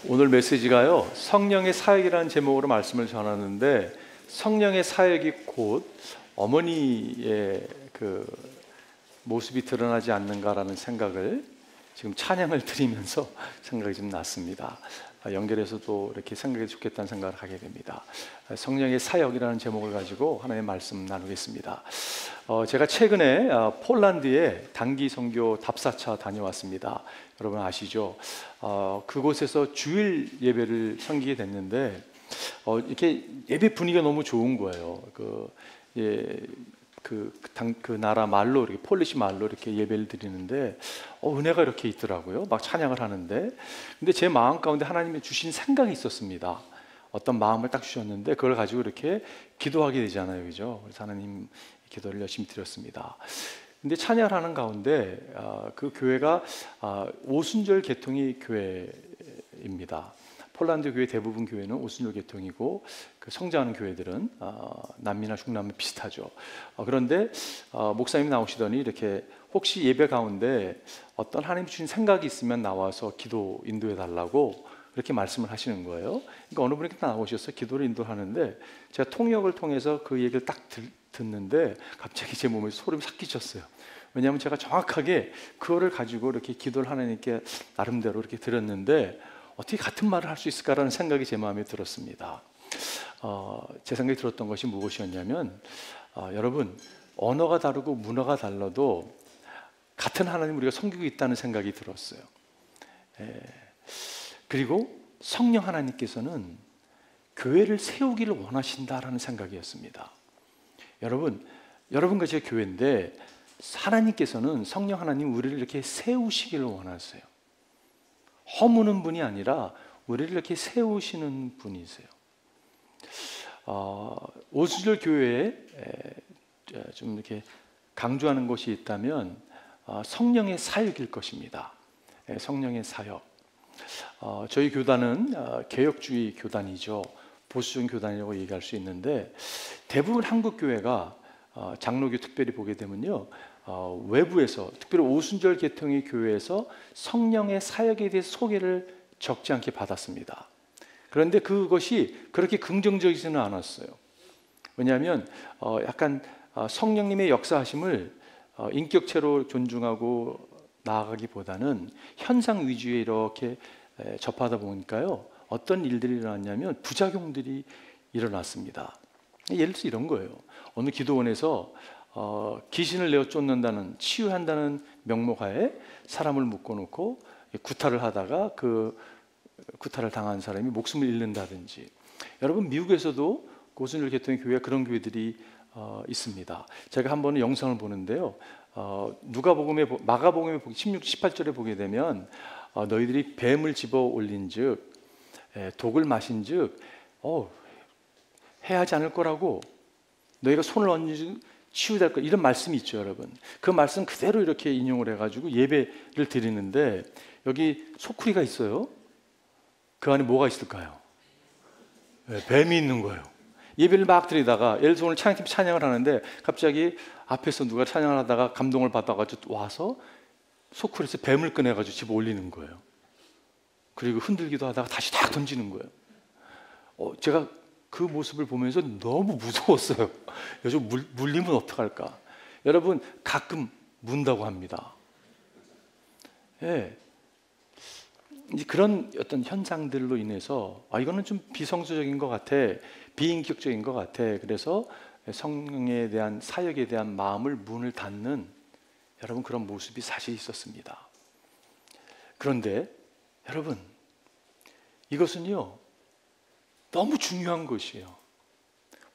오늘 메시지가요, 성령의 사역이라는 제목으로 말씀을 전하는데, 성령의 사역이 곧 어머니의 그 모습이 드러나지 않는가라는 생각을 지금 찬양을 드리면서 생각이 좀 났습니다. 연결해서 또 이렇게 생각이 좋겠다는 생각을 하게 됩니다. 성령의 사역이라는 제목을 가지고 하나님의 말씀 나누겠습니다. 제가 최근에 폴란드에 단기 선교 답사차 다녀왔습니다. 여러분 아시죠? 그곳에서 주일 예배를 섬기게 됐는데 이렇게 예배 분위기가 너무 좋은 거예요. 그 나라 말로 이렇게 폴리시 말로 이렇게 예배를 드리는데 은혜가 이렇게 있더라고요. 막 찬양을 하는데, 근데 제 마음 가운데 하나님이 주신 생각이 있었습니다. 어떤 마음을 딱 주셨는데 그걸 가지고 이렇게 기도하게 되잖아요, 그죠? 그래서 하나님 기도를 열심히 드렸습니다. 근데 찬양을 하는 가운데 그 교회가 오순절 계통의 교회입니다. 폴란드 교회 대부분 교회는 오순절 계통이고, 그 성장하는 교회들은 남미나 중남미 비슷하죠. 그런데 목사님이 나오시더니 이렇게 혹시 예배 가운데 어떤 하나님 주신 생각이 있으면 나와서 기도 인도해 달라고 이렇게 말씀을 하시는 거예요. 그러니까 어느 분이 나오셔서 기도를 인도하는데 제가 통역을 통해서 그 얘기를 딱 듣는데 갑자기 제 몸에 소름이 싹 끼쳤어요. 왜냐하면 제가 정확하게 그거를 가지고 이렇게 기도를 하나님께 나름대로 이렇게 드렸는데 어떻게 같은 말을 할 수 있을까라는 생각이 제 마음에 들었습니다. 제 생각이 들었던 것이 무엇이었냐면, 여러분, 언어가 다르고 문화가 달라도 같은 하나님 우리가 섬기고 있다는 생각이 들었어요. 그리고 성령 하나님께서는 교회를 세우기를 원하신다라는 생각이었습니다. 여러분과 제 교회인데 하나님께서는, 성령 하나님 우리를 이렇게 세우시기를 원하세요. 허무는 분이 아니라 우리를 이렇게 세우시는 분이세요. 오순절 교회에 좀 이렇게 강조하는 것이 있다면 성령의 사역일 것입니다. 성령의 사역. 저희 교단은 개혁주의 교단이죠. 보수적인 교단이라고 얘기할 수 있는데, 대부분 한국 교회가 장로교 특별히 보게 되면요, 외부에서, 특별히 오순절 계통의 교회에서 성령의 사역에 대해 소개를 적지 않게 받았습니다. 그런데 그것이 그렇게 긍정적이지는 않았어요. 왜냐하면 약간 성령님의 역사하심을 인격체로 존중하고 나아가기보다는 현상 위주에 이렇게 접하다 보니까요, 어떤 일들이 일어났냐면 부작용들이 일어났습니다. 예를 들어서 이런 거예요. 어느 기도원에서 귀신을 내어 쫓는다는, 치유한다는 명목하에 사람을 묶어놓고 구타를 하다가 그 구타를 당한 사람이 목숨을 잃는다든지. 여러분, 미국에서도 오순절 계통의 교회가 그런 교회들이 있습니다. 제가 한 번은 영상을 보는데요, 마가복음에 16, 18절에 보게 되면 너희들이 뱀을 집어 올린즉 독을 마신즉 해하지 않을 거라고, 너희가 손을 얹은즉 치유될 것, 이런 말씀이 있죠, 여러분. 그 말씀 그대로 이렇게 인용을 해가지고 예배를 드리는데, 여기 소쿠리가 있어요. 그 안에 뭐가 있을까요? 뱀이 있는 거예요. 예배를 막 드리다가, 예를 들어서 오늘 찬양팀 찬양을 하는데 갑자기 앞에서 누가 찬양을 하다가 감동을 받아가지고 와서 소쿠리에서 뱀을 꺼내가지고 집어 올리는 거예요. 그리고 흔들기도 하다가 다시 딱 던지는 거예요. 제가 그 모습을 보면서 너무 무서웠어요. 요즘 물리면 어떡할까? 여러분, 가끔 문다고 합니다. 이제 그런 어떤 현상들로 인해서 이거는 좀 비성수적인 것 같아, 비인격적인 것 같아. 그래서 성령에 대한 사역에 대한 마음을 문을 닫는, 여러분, 그런 모습이 사실 있었습니다. 그런데 여러분, 이것은요 너무 중요한 것이에요.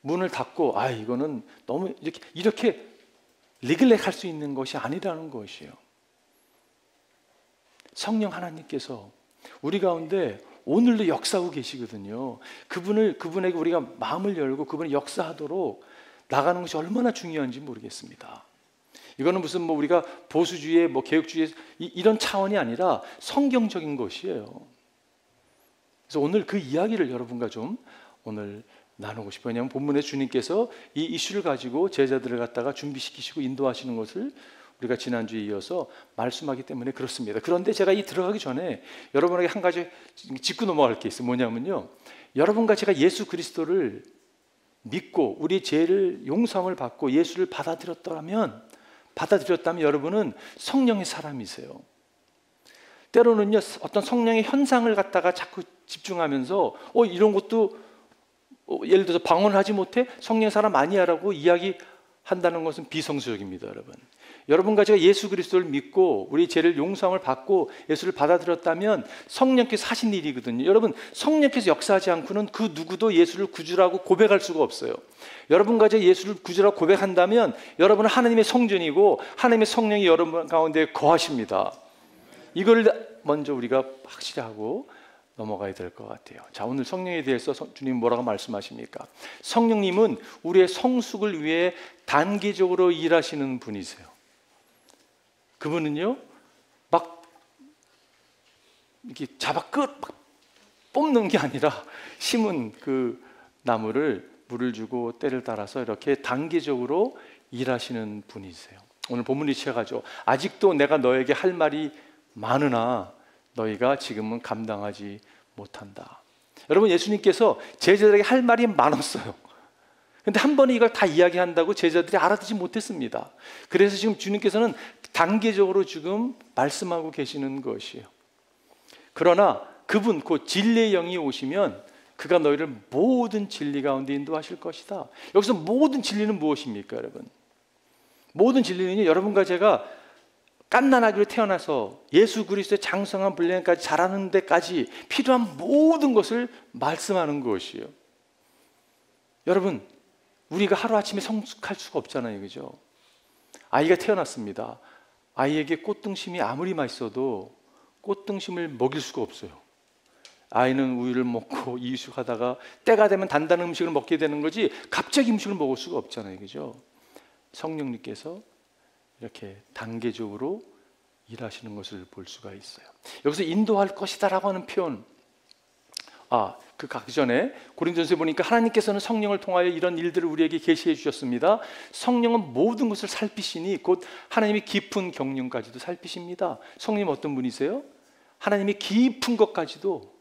문을 닫고 이거는 너무 이렇게 리글렉할 수 있는 것이 아니라는 것이에요. 성령 하나님께서 우리 가운데 오늘도 역사하고 계시거든요. 그분에게 우리가 마음을 열고 그분이 역사하도록 나가는 것이 얼마나 중요한지 모르겠습니다. 이거는 무슨 우리가 보수주의, 개혁주의 이런 차원이 아니라 성경적인 것이에요. 그래서 오늘 그 이야기를 여러분과 좀 오늘 나누고 싶어요. 왜냐하면 본문에 주님께서 이 이슈를 가지고 제자들을 갖다가 준비시키시고 인도하시는 것을 우리가 지난주에 이어서 말씀하기 때문에 그렇습니다. 그런데 제가 이 들어가기 전에 여러분에게 한 가지 짚고 넘어갈 게 있어요. 뭐냐면요, 여러분과 제가 예수 그리스도를 믿고 우리 죄를 용서함을 받고 예수를 받아들였다면 여러분은 성령의 사람이세요. 때로는요, 어떤 성령의 현상을 갖다가 자꾸 집중하면서 이런 것도 예를 들어서 방언을 하지 못해? 성령의 사람 아니야라고 이야기한다는 것은 비성수적입니다. 여러분과 제가 예수 그리스도를 믿고 우리 죄를 용서함을 받고 예수를 받아들였다면 성령께서 하신 일이거든요. 여러분, 성령께서 역사하지 않고는 그 누구도 예수를 구주라고 고백할 수가 없어요. 여러분과 제가 예수를 구주라고 고백한다면 여러분은 하나님의 성전이고 하나님의 성령이 여러분 가운데 거하십니다. 이걸 먼저 우리가 확실히 하고 넘어가야 될 것 같아요. 자, 오늘 성령에 대해서 주님 뭐라고 말씀하십니까? 성령님은 우리의 성숙을 위해 단계적으로 일하시는 분이세요. 그분은요, 막 이렇게 막 뽑는 게 아니라 심은 그 나무를 물을 주고 때를 따라서 이렇게 단계적으로 일하시는 분이세요. 오늘 본문이 시작하죠. 아직도 내가 너에게 할 말이 많으나 너희가 지금은 감당하지 못한다. 여러분, 예수님께서 제자들에게 할 말이 많았어요. 근데 한 번에 이걸 다 이야기한다고 제자들이 알아듣지 못했습니다. 그래서 지금 주님께서는 단계적으로 지금 말씀하고 계시는 것이에요. 그러나 그분, 곧 진리의 영이 오시면 그가 너희를 모든 진리 가운데 인도하실 것이다. 여기서 모든 진리는 무엇입니까, 여러분? 모든 진리는요, 여러분과 제가 갓난아기로 태어나서 예수 그리스도의 장성한 분량까지 자라는 데까지 필요한 모든 것을 말씀하는 것이에요. 여러분, 우리가 하루아침에 성숙할 수가 없잖아요, 그죠? 아이가 태어났습니다. 아이에게 꽃등심이 아무리 맛있어도 꽃등심을 먹일 수가 없어요. 아이는 우유를 먹고 이유식하다가 때가 되면 단단한 음식을 먹게 되는 거지 갑자기 음식을 먹을 수가 없잖아요, 그죠? 성령님께서 이렇게 단계적으로 일하시는 것을 볼 수가 있어요. 여기서 인도할 것이다라고 하는 표현, 그 가기 전에 고린도전서에 보니까 하나님께서는 성령을 통하여 이런 일들을 우리에게 계시해 주셨습니다. 성령은 모든 것을 살피시니 곧 하나님의 깊은 경륜까지도 살피십니다. 성령님 어떤 분이세요? 하나님의 깊은 것까지도,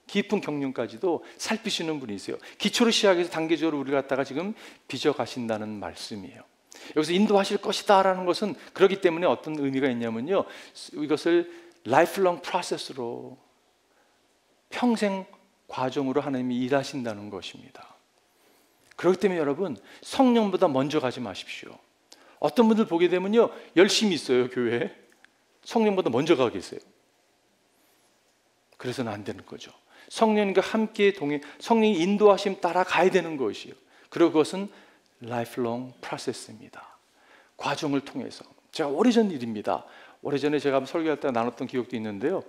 깊은 경륜까지도 살피시는 분이세요. 기초로 시작해서 단계적으로 우리를 갖다가 지금 빚어가신다는 말씀이에요. 여기서 인도하실 것이다 라는 것은 그렇기 때문에 어떤 의미가 있냐면요, 이것을 lifelong process로, 평생 과정으로 하나님이 일하신다는 것입니다. 그렇기 때문에 여러분, 성령보다 먼저 가지 마십시오. 어떤 분들 보게 되면요, 열심히 있어요, 교회에. 성령보다 먼저 가 계세요. 그래서는 안 되는 거죠. 성령과 함께 성령이 인도하심 따라 가야 되는 것이에요. 그리고 그것은 lifelong process입니다. 과정을 통해서. 제가 오래전 일입니다. 오래전에 제가 설교할 때 나눴던 기억도 있는데요,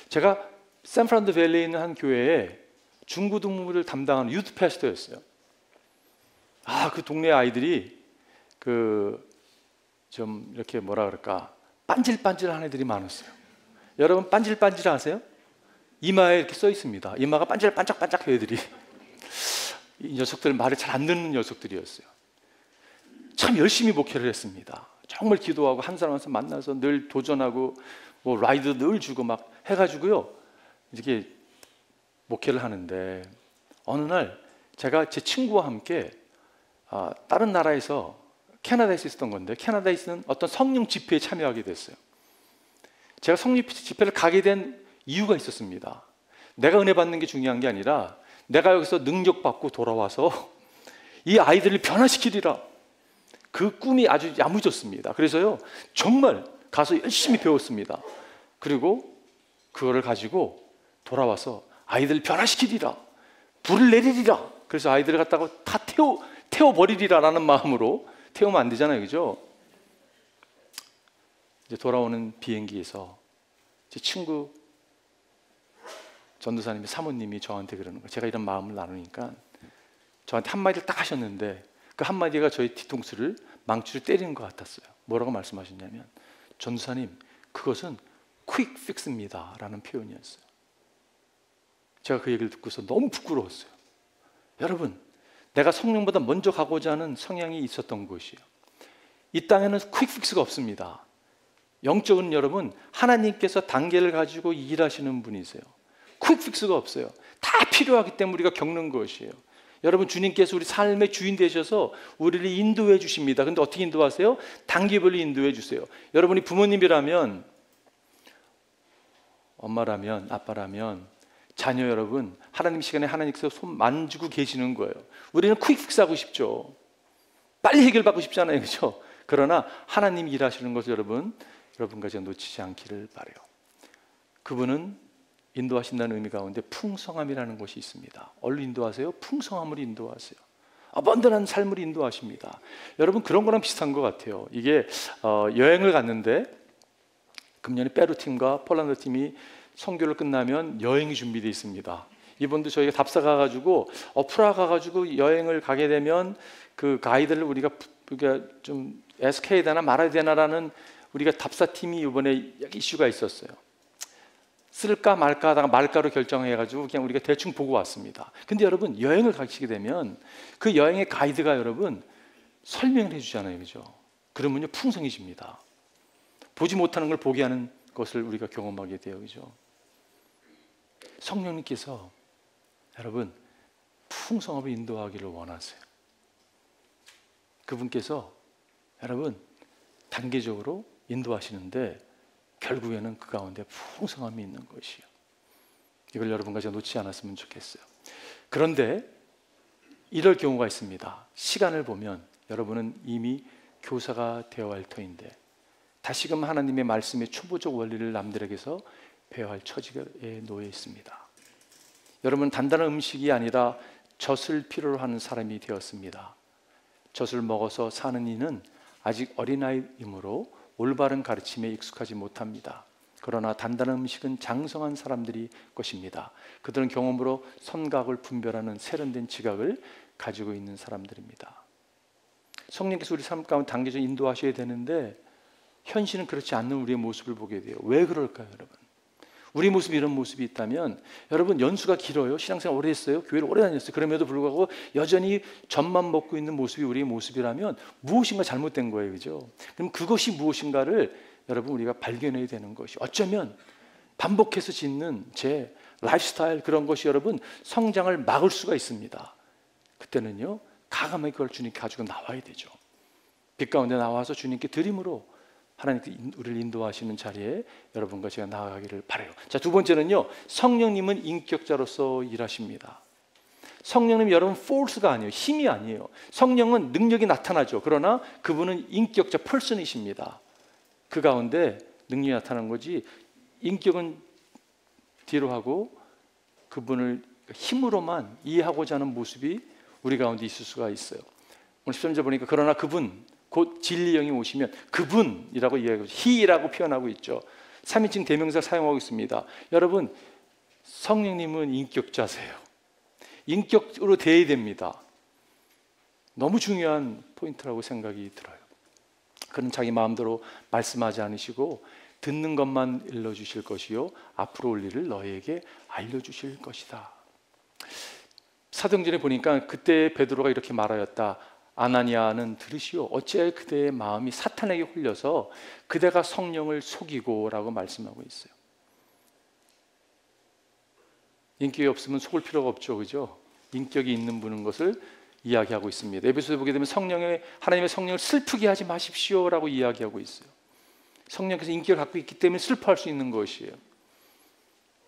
제가 샌프란도 밸리에 있는 한 교회에 중고등부를 담당하는 유th 패스터였어요. 그 동네 아이들이 좀 이렇게 뭐라 그럴까, 반질반질한 애들이 많았어요. 여러분, 반질반질 아세요? 이마에 이렇게 써 있습니다. 이마가 반질반짝반짝 애들이. 이 녀석들 말을 잘 안 듣는 녀석들이었어요. 참 열심히 목회를 했습니다. 정말 기도하고 한 사람 한 사람 만나서 늘 도전하고 뭐 라이드 늘 주고 막 해가지고요, 이렇게 목회를 하는데 어느 날 제가 제 친구와 함께 다른 나라에서, 캐나다에서 있었던 건데, 캐나다에 있는 어떤 성령 집회에 참여하게 됐어요. 제가 성령 집회를 가게 된 이유가 있었습니다. 내가 은혜 받는 게 중요한 게 아니라 내가 여기서 능력 받고 돌아와서 이 아이들을 변화시키리라, 그 꿈이 아주 야무졌습니다. 그래서요, 정말 가서 열심히 배웠습니다. 그리고 그거를 가지고 돌아와서 아이들 변화시키리라, 불을 내리리라. 그래서 아이들을 갖다가 다 태워버리리라라는 마음으로, 태우면 안 되잖아요, 그죠? 이제 돌아오는 비행기에서 제 친구 전도사님의 사모님이 저한테 그러는 거예요. 제가 이런 마음을 나누니까 저한테 한마디를 딱 하셨는데, 그 한마디가 저의 뒤통수를, 망치를 때리는 것 같았어요. 뭐라고 말씀하셨냐면, 전도사님, 그것은 퀵 픽스입니다 라는 표현이었어요. 제가 그 얘기를 듣고서 너무 부끄러웠어요. 여러분, 내가 성령보다 먼저 가고자 하는 성향이 있었던 것이에요. 이 땅에는 퀵 픽스가 없습니다. 영적은 여러분 하나님께서 단계를 가지고 일하시는 분이세요. 퀵 픽스가 없어요. 다 필요하기 때문에 우리가 겪는 것이에요. 여러분 주님께서 우리 삶의 주인 되셔서 우리를 인도해 주십니다. 근데 어떻게 인도하세요? 단계별로 인도해 주세요. 여러분이 부모님이라면, 엄마라면, 아빠라면 자녀 여러분 하나님 시간에 하나님께서 손 만지고 계시는 거예요. 우리는 퀵 픽스 하고 싶죠. 빨리 해결받고 싶잖아요, 그렇죠? 그러나 하나님이 일하시는 것을 여러분과 제가 놓치지 않기를 바라요. 그분은 인도하신다는 의미 가운데 풍성함이라는 것이 있습니다. 얼로 인도하세요? 풍성함으로 인도하세요. 어번던한 삶을 인도하십니다. 여러분 그런 거랑 비슷한 것 같아요. 이게 여행을 갔는데 금년에 페루 팀과 폴란드 팀이 선교를 끝나면 여행이 준비되어 있습니다. 이번도 저희가 답사 가가지고 프라하 가가지고 여행을 가게 되면 그 가이드를 우리가 좀 SK해야 되나 말아야 되나라는 우리가 답사팀이 이번에 이슈가 있었어요. 쓸까 말까 하다가 말까로 결정해가지고 그냥 우리가 대충 보고 왔습니다. 근데 여러분 여행을 가시게 되면 그 여행의 가이드가 여러분 설명을 해주잖아요, 그죠? 그러면요 풍성해집니다. 보지 못하는 걸 보게 하는 것을 우리가 경험하게 돼요, 그죠? 성령님께서 여러분 풍성함을 인도하기를 원하세요. 그분께서 여러분 단계적으로 인도하시는데 결국에는 그 가운데 풍성함이 있는 것이요. 이걸 여러분과 제가 놓치지 않았으면 좋겠어요. 그런데 이럴 경우가 있습니다. 시간을 보면 여러분은 이미 교사가 되어야 할 터인데 다시금 하나님의 말씀의 초보적 원리를 남들에게서 배워야 할 처지에 놓여 있습니다. 여러분 단단한 음식이 아니라 젖을 필요로 하는 사람이 되었습니다. 젖을 먹어서 사는 이는 아직 어린아이이므로 올바른 가르침에 익숙하지 못합니다. 그러나 단단한 음식은 장성한 사람들이 것입니다. 그들은 경험으로 선각을 분별하는 세련된 지각을 가지고 있는 사람들입니다. 성령께서 우리 삶 가운데 단계적으로 인도하셔야 되는데 현실은 그렇지 않는 우리의 모습을 보게 돼요. 왜 그럴까요, 여러분? 우리 모습이 이런 모습이 있다면 여러분 연수가 길어요. 신앙생활 오래 했어요. 교회를 오래 다녔어요. 그럼에도 불구하고 여전히 젖만 먹고 있는 모습이 우리의 모습이라면 무엇인가 잘못된 거예요, 그죠? 그럼 그것이 무엇인가를 여러분 우리가 발견해야 되는 것이 어쩌면 반복해서 짓는 제 라이프스타일 그런 것이 여러분 성장을 막을 수가 있습니다. 그때는요 과감하게 그걸 주님께 가지고 나와야 되죠. 빛 가운데 나와서 주님께 드림으로 하나님께 우리를 인도하시는 자리에 여러분과 제가 나아가기를 바라요. 자, 두 번째는요, 성령님은 인격자로서 일하십니다. 성령님이 여러분 force가 아니에요. 힘이 아니에요. 성령은 능력이 나타나죠. 그러나 그분은 인격자 person이십니다. 그 가운데 능력이 나타나는 거지 인격은 뒤로 하고 그분을 힘으로만 이해하고자 하는 모습이 우리 가운데 있을 수가 있어요. 오늘 13절 보니까 그러나 그분 곧 진리 영이 오시면 그분이라고 이야기하고 He라고 표현하고 있죠. 3인칭 대명사를 사용하고 있습니다. 여러분 성령님은 인격자세요. 인격으로 대해야 됩니다. 너무 중요한 포인트라고 생각이 들어요. 그는 자기 마음대로 말씀하지 않으시고 듣는 것만 일러주실 것이요 앞으로 올 일을 너희에게 알려주실 것이다. 사도행전에 보니까 그때 베드로가 이렇게 말하였다. 아나니아는 들으시오 어찌하여 그대의 마음이 사탄에게 홀려서 그대가 성령을 속이고 라고 말씀하고 있어요. 인격이 없으면 속을 필요가 없죠, 그죠? 인격이 있는 분인 것을 이야기하고 있습니다. 에베소서에 보게 되면 하나님의 성령을 슬프게 하지 마십시오라고 이야기하고 있어요. 성령께서 인격을 갖고 있기 때문에 슬퍼할 수 있는 것이에요.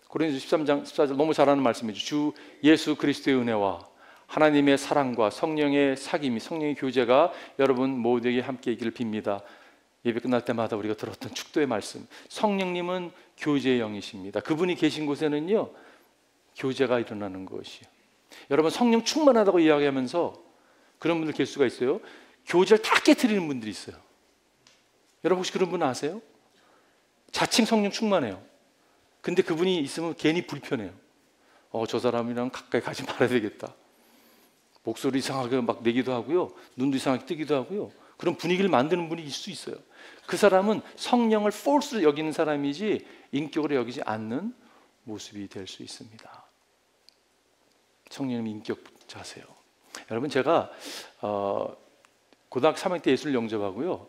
고린도서 13장 14절 너무 잘 아는 말씀이죠. 주 예수 그리스도의 은혜와 하나님의 사랑과 성령의 사귐이 성령의 교제가 여러분 모두에게 함께 있기를 빕니다. 예배 끝날 때마다 우리가 들었던 축도의 말씀. 성령님은 교제의 영이십니다. 그분이 계신 곳에는요 교제가 일어나는 것이에요. 여러분 성령 충만하다고 이야기하면서 그런 분들 계실 수가 있어요. 교제를 다 깨트리는 분들이 있어요. 여러분 혹시 그런 분 아세요? 자칭 성령 충만해요. 근데 그분이 있으면 괜히 불편해요. 저 사람이랑 가까이 가지 말아야 되겠다. 목소리 이상하게 막 내기도 하고요. 눈도 이상하게 뜨기도 하고요. 그런 분위기를 만드는 분이 있을 수 있어요. 그 사람은 성령을 force로 여기는 사람이지 인격으로 여기지 않는 모습이 될 수 있습니다. 성령님 인격자세요. 여러분 제가 고등학교 3학년 때 예술 영접하고요.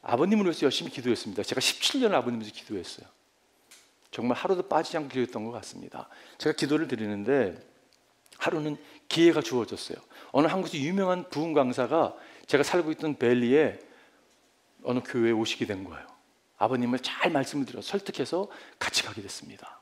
아버님을 위해서 열심히 기도했습니다. 제가 17년을 아버님을 위해서 기도했어요. 정말 하루도 빠지지 않고 기도했던 것 같습니다. 제가 기도를 드리는데 하루는 기회가 주어졌어요. 어느 한국에서 유명한 부흥 강사가 제가 살고 있던 벨리에 어느 교회에 오시게 된 거예요. 아버님을 잘 말씀을 드려 설득해서 같이 가게 됐습니다.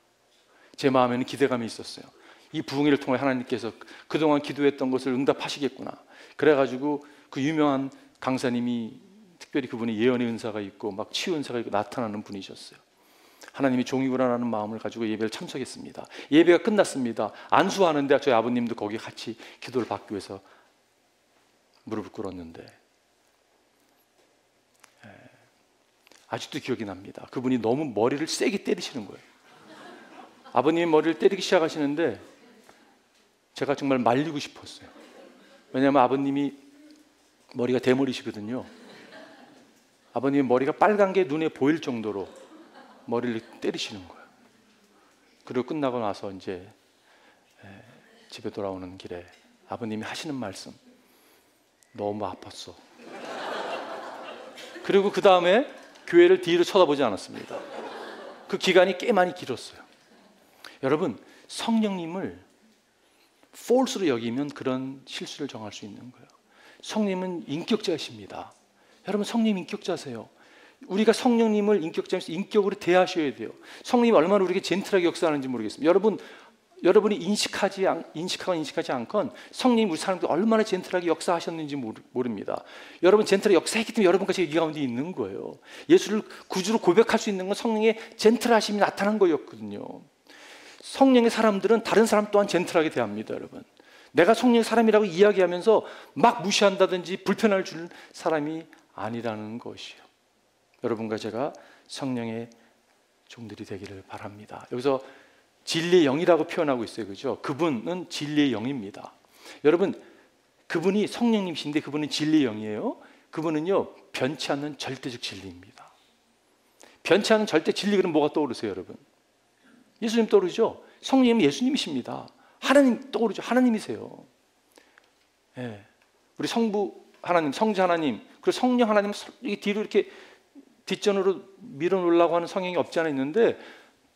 제 마음에는 기대감이 있었어요. 이 부흥회를 통해 하나님께서 그동안 기도했던 것을 응답하시겠구나. 그래가지고 그 유명한 강사님이 특별히 그분이 예언의 은사가 있고 막 치유 은사가 있고 나타나는 분이셨어요. 하나님이 종이구나라는 마음을 가지고 예배를 참석했습니다. 예배가 끝났습니다. 안수하는데 저희 아버님도 거기 같이 기도를 받기 위해서 무릎을 꿇었는데 아직도 기억이 납니다. 그분이 너무 머리를 세게 때리시는 거예요. 아버님이 머리를 때리기 시작하시는데 제가 정말 말리고 싶었어요. 왜냐하면 아버님이 머리가 대머리시거든요. 아버님의 머리가 빨간 게 눈에 보일 정도로 머리를 때리시는 거예요. 그리고 끝나고 나서 이제 집에 돌아오는 길에 아버님이 하시는 말씀, 너무 아팠어. 그리고 그 다음에 교회를 뒤로 쳐다보지 않았습니다. 그 기간이 꽤 많이 길었어요. 여러분, 성령님을 false로 여기면 그런 실수를 정할 수 있는 거예요. 성령님은 인격자이십니다. 여러분, 성령 인격자세요. 우리가 성령님을 인격자면서 인격으로 대하셔야 돼요. 성령님이 얼마나 우리에게 젠틀하게 역사하는지 모르겠습니다. 여러분이 인식하지 않건 성령님 우리 사람들 얼마나 젠틀하게 역사하셨는지 모릅니다. 여러분 젠틀하게 역사했기 때문에 여러분과 제가 이 가운데 있는 거예요. 예수를 구주로 고백할 수 있는 건 성령의 젠틀하심이 나타난 거였거든요. 성령의 사람들은 다른 사람 또한 젠틀하게 대합니다. 여러분, 내가 성령의 사람이라고 이야기하면서 막 무시한다든지 불편함을 주는 사람이 아니라는 것이요. 여러분과 제가 성령의 종들이 되기를 바랍니다. 여기서 진리의 영이라고 표현하고 있어요. 그죠? 그분은 진리의 영입니다. 여러분, 그분이 성령님이신데 그분은 진리의 영이에요. 그분은요, 변치 않는 절대적 진리입니다. 변치 않는 절대 진리, 그럼 뭐가 떠오르세요, 여러분? 예수님 떠오르죠? 성령님은 예수님이십니다. 하나님 떠오르죠? 하나님이세요. 예. 우리 성부 하나님, 성자 하나님, 그리고 성령 하나님은 뒤로 이렇게 뒷전으로 밀어놓으려고 하는 성향이 없지 않아 있는데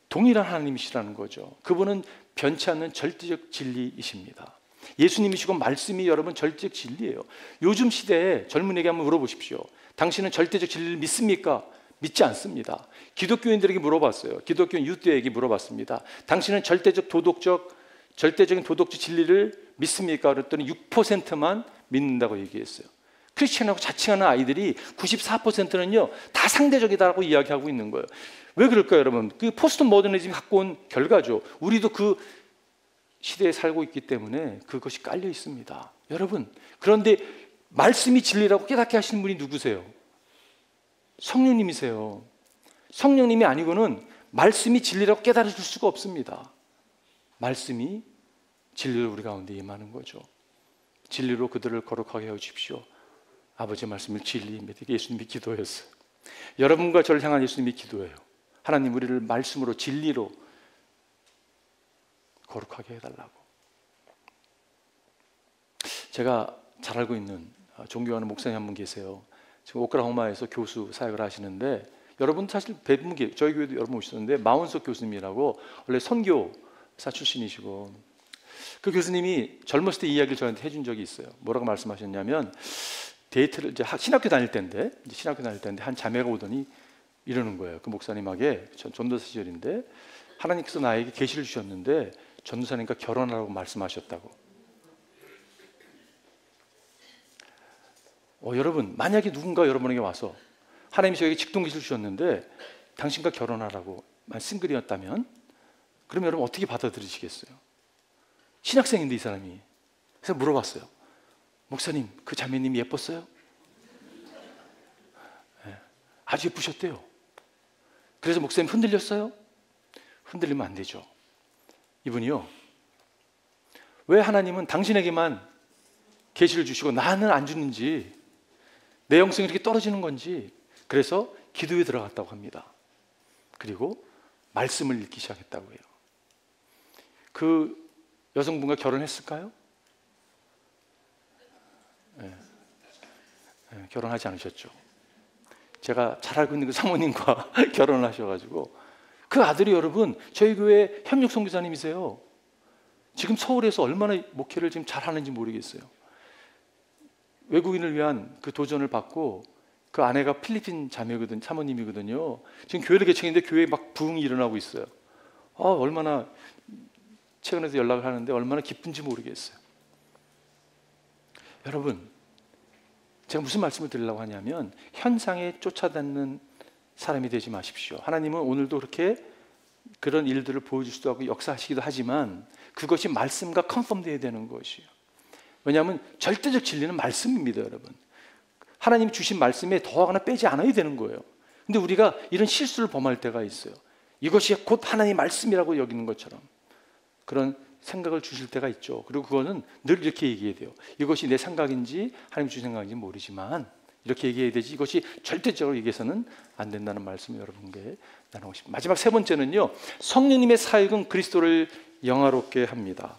동일한 하나님이시라는 거죠. 그분은 변치 않는 절대적 진리이십니다. 예수님이시고 말씀이 여러분 절대적 진리예요. 요즘 시대에 젊은이에게 한번 물어보십시오. 당신은 절대적 진리를 믿습니까? 믿지 않습니다. 기독교인들에게 물어봤어요. 기독교인 유대에게 물어봤습니다. 당신은 절대적인 도덕적 진리를 믿습니까? 그랬더니 6%만 믿는다고 얘기했어요. 크리스천하고 자칭하는 아이들이 94%는요 다 상대적이다라고 이야기하고 있는 거예요. 왜 그럴까요, 여러분? 그 포스트 모더니즘이 갖고 온 결과죠. 우리도 그 시대에 살고 있기 때문에 그것이 깔려 있습니다. 여러분, 그런데 말씀이 진리라고 깨닫게 하시는 분이 누구세요? 성령님이세요. 성령님이 아니고는 말씀이 진리라고 깨달아 줄 수가 없습니다. 말씀이 진리로 우리 가운데 임하는 거죠. 진리로 그들을 거룩하게 하여 주십시오. 아버지의 말씀을 진리에 믿게 예수님이 기도했어요. 여러분과 저를 향한 예수님이 기도해요. 하나님, 우리를 말씀으로 진리로 거룩하게 해달라고. 제가 잘 알고 있는 존경하는 목사님 한 분 계세요. 지금 오클라호마에서 교수 사역을 하시는데, 여러분 사실 대부분 저희 교회도 여러 분 오셨는데 마운석 교수님이라고 원래 선교사 출신이시고, 그 교수님이 젊었을 때 이야기를 저한테 해준 적이 있어요. 뭐라고 말씀하셨냐면, 데이트를 이제 신학교 다닐 때인데 한 자매가 오더니 이러는 거예요. 그 목사님에게, 전도사 시절인데 하나님께서 나에게 계시를 주셨는데 전도사님과 결혼하라고 말씀하셨다고. 여러분, 만약에 누군가 여러분에게 와서 하나님이 저에게 직동 계시를 주셨는데 당신과 결혼하라고 싱글이었다면, 그럼 여러분 어떻게 받아들이시겠어요? 신학생인데 이 사람이. 그래서 물어봤어요. 목사님, 그 자매님이 예뻤어요? 네, 아주 예쁘셨대요. 그래서 목사님 흔들렸어요? 흔들리면 안 되죠. 이분이요, 왜 하나님은 당신에게만 계시를 주시고 나는 안 주는지, 내 영성이 이렇게 떨어지는 건지, 그래서 기도에 들어갔다고 합니다. 그리고 말씀을 읽기 시작했다고 해요. 그 여성분과 결혼했을까요? 네. 결혼하지 않으셨죠. 제가 잘 알고 있는 그 사모님과 결혼을 하셔가지고 그 아들이 여러분 저희 교회 협력 선교사님이세요. 지금 서울에서 얼마나 목회를 지금 잘하는지 모르겠어요. 외국인을 위한 그 도전을 받고 그 아내가 필리핀 자매거든, 사모님이거든요. 지금 교회를 개척했는데 교회에 막 부흥이 일어나고 있어요. 얼마나 최근에도 연락을 하는데 얼마나 기쁜지 모르겠어요. 여러분, 제가 무슨 말씀을 드리려고 하냐면 현상에 쫓아다니는 사람이 되지 마십시오. 하나님은 오늘도 그렇게 그런 일들을 보여주시기도 하고 역사하시기도 하지만 그것이 말씀과 컨펌되어야 되는 것이에요. 왜냐하면 절대적 진리는 말씀입니다, 여러분. 하나님이 주신 말씀에 더하거나 빼지 않아야 되는 거예요. 근데 우리가 이런 실수를 범할 때가 있어요. 이것이 곧 하나님의 말씀이라고 여기는 것처럼 그런 생각을 주실 때가 있죠. 그리고 그거는 늘 이렇게 얘기해야 돼요. 이것이 내 생각인지 하나님 주신 생각인지 모르지만 이렇게 얘기해야 되지 이것이 절대적으로 얘기해서는 안 된다는 말씀을 여러분께 나누고 싶습니다. 마지막 세 번째는요, 성령님의 사역은 그리스도를 영화롭게 합니다.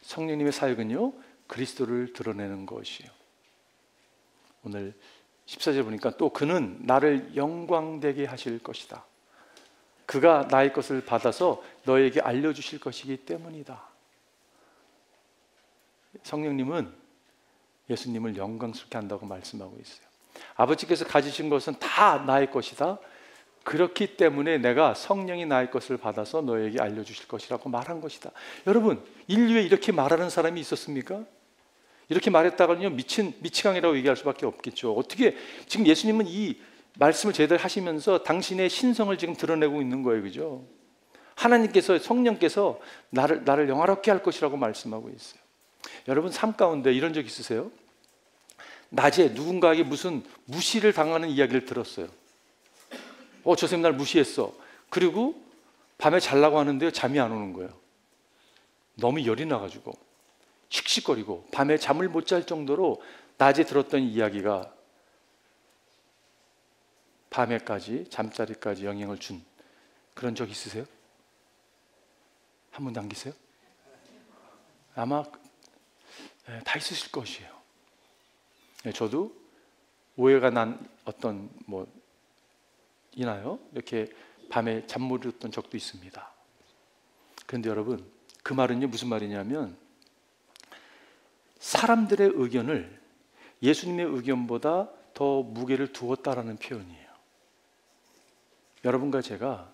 성령님의 사역은요, 그리스도를 드러내는 것이에요. 오늘 14절 보니까 또 그는 나를 영광되게 하실 것이다. 그가 나의 것을 받아서 너에게 알려주실 것이기 때문이다. 성령님은 예수님을 영광스럽게 한다고 말씀하고 있어요. 아버지께서 가지신 것은 다 나의 것이다. 그렇기 때문에 내가 성령이 나의 것을 받아서 너에게 알려주실 것이라고 말한 것이다. 여러분, 인류에 이렇게 말하는 사람이 있었습니까? 이렇게 말했다가는요, 미치광이라고 얘기할 수밖에 없겠죠. 어떻게 지금 예수님은 이 말씀을 제대로 하시면서 당신의 신성을 지금 드러내고 있는 거예요, 그죠? 하나님께서, 성령께서 나를 영화롭게 할 것이라고 말씀하고 있어요. 여러분, 삶 가운데 이런 적 있으세요? 낮에 누군가에게 무슨 무시를 당하는 이야기를 들었어요. 저 선생님 날 무시했어. 그리고 밤에 자려고 하는데 잠이 안 오는 거예요. 너무 열이 나가지고 씩씩거리고 밤에 잠을 못 잘 정도로 낮에 들었던 이야기가 밤에까지, 잠자리까지 영향을 준 그런 적 있으세요? 한 분도 안 계세요? 아마 다 있으실 것이에요. 저도 오해가 난 어떤 이나요? 이렇게 밤에 잠 못 이뤘던 적도 있습니다. 그런데 여러분, 그 말은요, 무슨 말이냐면 사람들의 의견을 예수님의 의견보다 더 무게를 두었다라는 표현이에요. 여러분과 제가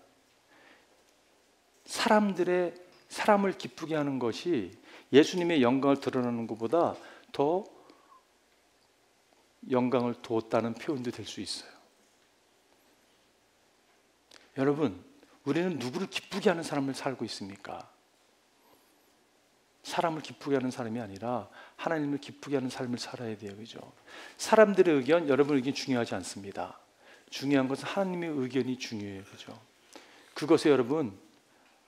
사람을 기쁘게 하는 것이 예수님의 영광을 드러내는 것보다 더 영광을 두었다는 표현도 될 수 있어요. 여러분, 우리는 누구를 기쁘게 하는 삶을 살고 있습니까? 사람을 기쁘게 하는 사람이 아니라 하나님을 기쁘게 하는 삶을 살아야 돼요, 그죠? 사람들의 의견, 여러분 의견 중요하지 않습니다. 중요한 것은 하나님의 의견이 중요해요, 그죠? 그것에 여러분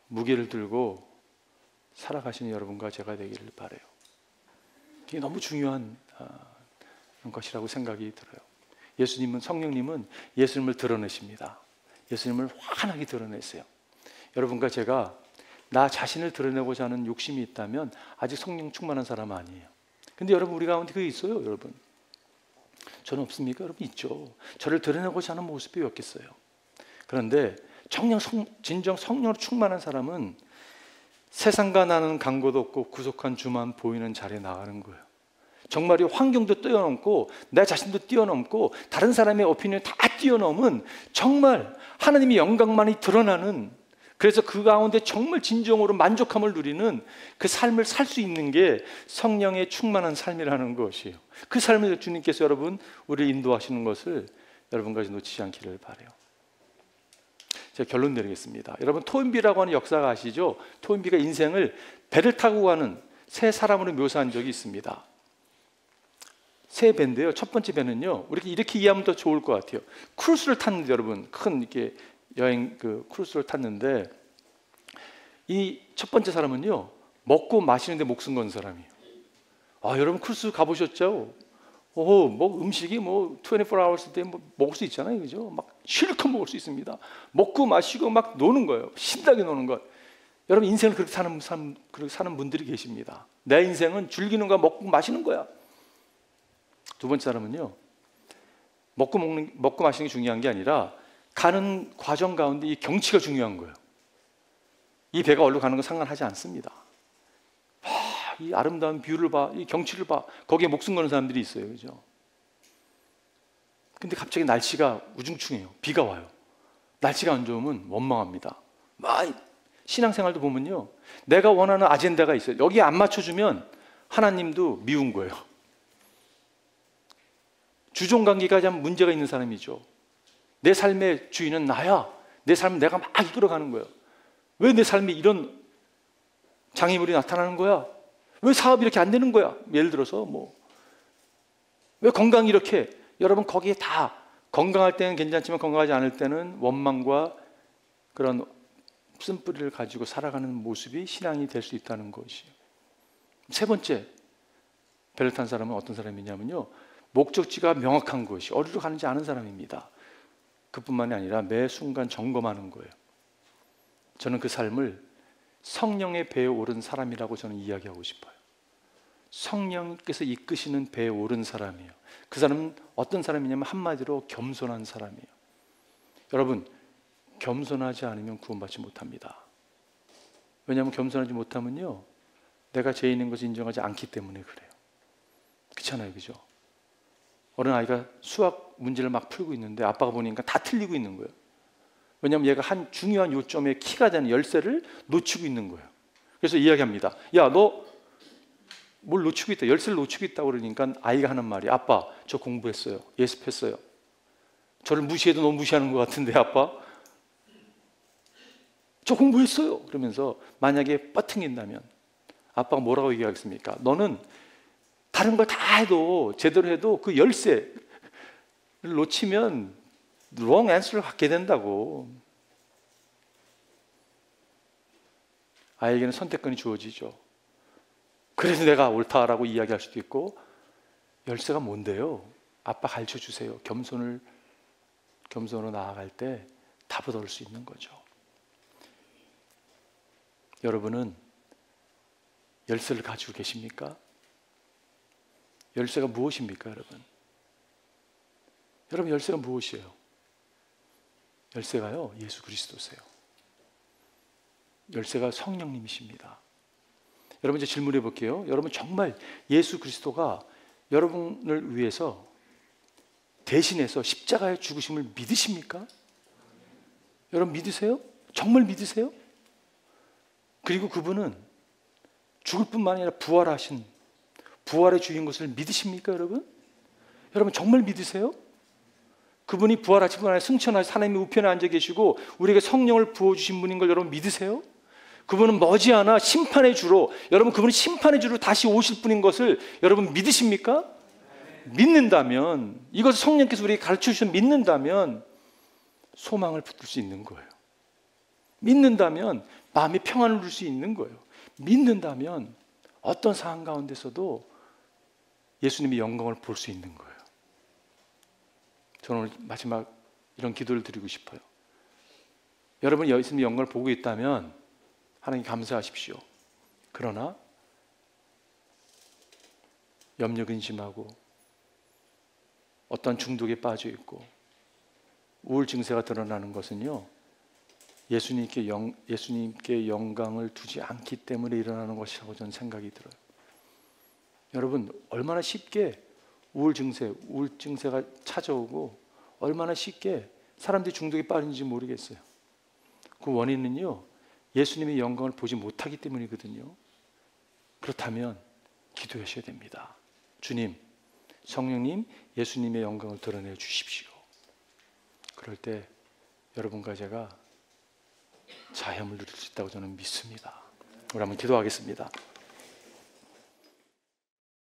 무게를 들고 살아가시는 여러분과 제가 되기를 바라요. 이게 너무 중요한 것이라고 생각이 들어요. 예수님은, 성령님은 예수님을 드러내십니다. 예수님을 환하게 드러내세요. 여러분과 제가 나 자신을 드러내고자 하는 욕심이 있다면 아직 성령 충만한 사람 아니에요. 근데 여러분, 우리 가운데 그게 있어요, 여러분. 저는 없습니까? 여러분 있죠. 저를 드러내고자 하는 모습이 없겠어요. 그런데 진정 성령으로 충만한 사람은 세상과 나는 간고도 없고 구속한 주만 보이는 자리에 나가는 거예요. 정말 이 환경도 뛰어넘고 내 자신도 뛰어넘고 다른 사람의 오피니언을 다 뛰어넘은 정말 하나님의 영광만이 드러나는, 그래서 그 가운데 정말 진정으로 만족함을 누리는 그 삶을 살 수 있는 게 성령의 충만한 삶이라는 것이에요. 그 삶을 주님께서 여러분 우리를 인도하시는 것을 여러분과 놓치지 않기를 바라요. 제가 결론 내리겠습니다. 여러분, 토인비라고 하는 역사가 아시죠? 토인비가 인생을 배를 타고 가는 새 사람으로 묘사한 적이 있습니다. 새 배인데요, 첫 번째 배는요, 우리 이렇게 이해하면 더 좋을 것 같아요. 크루즈를 탔는데, 여러분, 큰 이렇게 여행 크루즈를 탔는데 이 첫 번째 사람은요, 먹고 마시는데 목숨 건 사람이에요. 여러분 크루즈 가보셨죠? 음식이 24hours 때 먹을 수 있잖아요, 그죠? 막 실컷 먹을 수 있습니다. 먹고 마시고 막 노는 거예요. 신나게 노는 것. 여러분, 인생을 그렇게 사는 분들이 계십니다. 내 인생은 즐기는 거야, 먹고 마시는 거야. 두 번째 사람은요, 먹고 마시는 게 중요한 게 아니라 가는 과정 가운데 이 경치가 중요한 거예요. 이 배가 어디로 가는 건 상관하지 않습니다. 이 아름다운 뷰를 봐, 이 경치를 봐. 거기에 목숨 거는 사람들이 있어요, 그죠? 근데 갑자기 날씨가 우중충해요. 비가 와요. 날씨가 안 좋으면 원망합니다. 신앙생활도 보면요, 내가 원하는 아젠다가 있어요. 여기에 안 맞춰주면 하나님도 미운 거예요. 주종관계가 참 문제가 있는 사람이죠. 내 삶의 주인은 나야. 내 삶은 내가 막 이끌어가는 거예요. 왜 내 삶에 이런 장애물이 나타나는 거야? 왜 사업이 이렇게 안 되는 거야? 예를 들어서 왜 건강이 이렇게, 여러분 거기에 다 건강할 때는 괜찮지만 건강하지 않을 때는 원망과 그런 쓴뿌리를 가지고 살아가는 모습이 신앙이 될 수 있다는 것이에요. 세 번째, 배를 탄 사람은 어떤 사람이냐면요, 목적지가 명확한 것이, 어디로 가는지 아는 사람입니다. 그뿐만이 아니라 매 순간 점검하는 거예요. 저는 그 삶을 성령의 배에 오른 사람이라고 저는 이야기하고 싶어요. 성령께서 이끄시는 배에 오른 사람이에요. 그 사람은 어떤 사람이냐면 한마디로 겸손한 사람이에요. 여러분, 겸손하지 않으면 구원받지 못합니다. 왜냐하면 겸손하지 못하면요, 내가 죄인인 것을 인정하지 않기 때문에 그래요. 그렇잖아요, 그죠? 어린아이가 수학 문제를 막 풀고 있는데 아빠가 보니까 다 틀리고 있는 거예요. 왜냐하면 얘가 한 중요한 요점에 키가 되는 열쇠를 놓치고 있는 거예요. 그래서 이야기합니다. 야, 너 뭘 놓치고 있다, 열쇠를 놓치고 있다고 그러니까 아이가 하는 말이, 아빠, 저 공부했어요. 예습했어요. 저를 무시해도 너무 무시하는 것 같은데 아빠, 저 공부했어요. 그러면서 만약에 뻗팅긴다면 아빠가 뭐라고 얘기하겠습니까? 너는 다른 걸 다 해도, 제대로 해도 그 열쇠를 놓치면 wrong answer를 갖게 된다고. 아이에게는 선택권이 주어지죠. 그래서 내가 옳다라고 이야기할 수도 있고, 열쇠가 뭔데요? 아빠 가르쳐 주세요. 겸손으로 나아갈 때 답을 얻을 수 있는 거죠. 여러분은 열쇠를 가지고 계십니까? 열쇠가 무엇입니까, 여러분? 여러분, 열쇠가 무엇이에요? 열쇠가요, 예수 그리스도세요. 열쇠가 성령님이십니다. 여러분, 이제 질문해 볼게요. 여러분, 정말 예수 그리스도가 여러분을 위해서 대신해서 십자가의 죽으심을 믿으십니까? 여러분, 믿으세요? 정말 믿으세요? 그리고 그분은 죽을 뿐만 아니라 부활하신, 부활의 주인 것을 믿으십니까, 여러분? 여러분, 정말 믿으세요? 그분이 부활하신 분 아니라 승천하신 하나님의 우편에 앉아 계시고 우리에게 성령을 부어주신 분인 걸 여러분 믿으세요? 그분은 머지않아 심판의 주로, 여러분 그분은 심판의 주로 다시 오실 분인 것을 여러분 믿으십니까? 믿는다면, 이것을 성령께서 우리에게 가르쳐 주셔서 믿는다면 소망을 붙들 수 있는 거예요. 믿는다면 마음의 평안을 누릴 수 있는 거예요. 믿는다면 어떤 상황 가운데서도 예수님의 영광을 볼 수 있는 거예요. 저는 오늘 마지막 이런 기도를 드리고 싶어요. 여러분이 예수님의 영광을 보고 있다면 하나님 감사하십시오. 그러나 염려 근심하고 어떤 중독에 빠져 있고 우울 증세가 드러나는 것은요, 예수님께 영광을 두지 않기 때문에 일어나는 것이라고 저는 생각이 들어요. 여러분, 얼마나 쉽게 우울증세가 찾아오고 얼마나 쉽게 사람들이 중독에 빠진지 모르겠어요. 그 원인은요, 예수님의 영광을 보지 못하기 때문이거든요. 그렇다면 기도하셔야 됩니다. 주님, 성령님, 예수님의 영광을 드러내 주십시오. 그럴 때 여러분과 제가 자유함을 누릴 수 있다고 저는 믿습니다. 우리 한번 기도하겠습니다.